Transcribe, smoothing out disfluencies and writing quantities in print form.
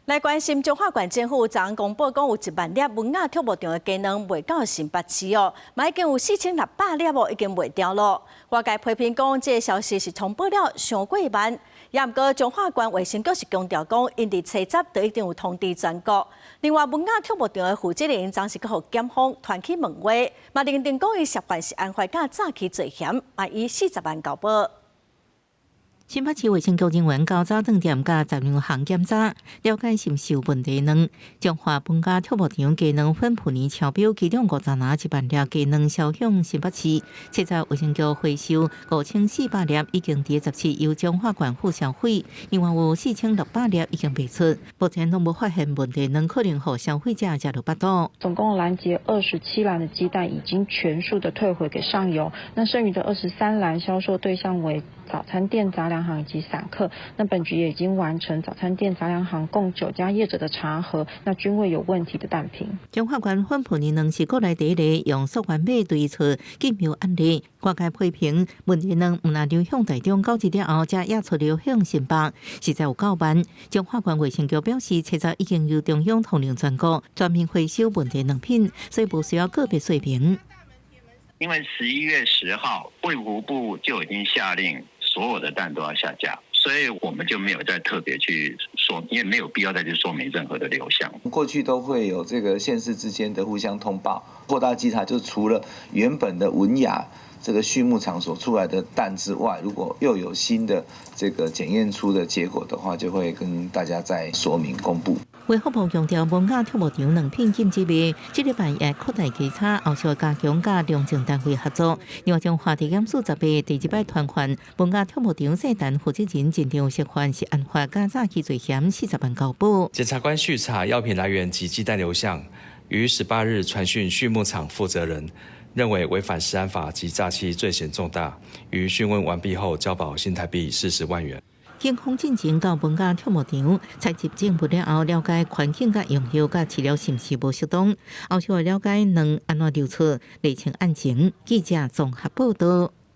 来关心中华县政府昨公布讲有1万粒文雅畜牧场的鸡卵卖到新北市哦，嘛已经有4600粒哦，已经卖掉了。外界批评讲，这个消息是通报了上过慢。也毋过中华县卫生局是强调讲，因伫初十就一定有通知全国。另外，文雅畜牧场的负责人暂时阁互检方传去问话，嘛认定讲伊涉犯是安排甲诈欺罪嫌，嘛以40万交保。新北市卫生局人员到早餐店甲杂粮行检查，了解是毋是有问题卵。中华文雅畜牧场鸡卵分去年超标，其中50拿1万粒鸡卵销向新北市，切在卫生局回收5400粒，已经伫17由中华县府销毁，另外有4600粒已经卖出，目前拢无发现问题卵，可能互消费者食到巴肚。总共拦截27篮的鸡蛋，已经全数的退回给上游，那剩余的23篮销售对象为早餐店、杂粮行以及散客。那本局也已经完成早餐店、杂粮行共9家业者的查核，那均未有问题的蛋品。中华县分去年是国内第一例用塑原米对策禁苗案例，外界批评问题卵毋若流向台中，9日后才也出流向新北，实在有够慢。中华县卫生局表示，切早已经由中央统领全国专门回收问题卵品，所以不需要个别说明。因为11月10号，卫福部就已经下令所有的蛋都要下架，所以我们就没有再特别去说，因为没有必要再去说明任何的流向。过去都会有这个县市之间的互相通报，扩大稽查，就除了原本的文雅这个畜牧场所出来的蛋之外，如果又有新的这个检验出的结果的话，就会跟大家再说明公布。卫福部强调，文雅畜牧场卵品禁止卖，这礼拜也扩大稽查，后续加强甲量证单位合作，另外将话题检视10倍，第2摆传唤文雅畜牧场社团负责人认定有涉犯是案发假诈欺罪嫌，40万交保。检察官续查药品来源及鸡蛋流向，于18日传讯畜牧场负责人，认为违反食安法及诈欺罪嫌重大，于讯问完毕后交保新台币40万元。警方进前到文雅畜牧场采集证物了后，了解环境甲用药甲饲料是毋是无适当，后续了解卵安怎流出，厘清案情。记者综合报道。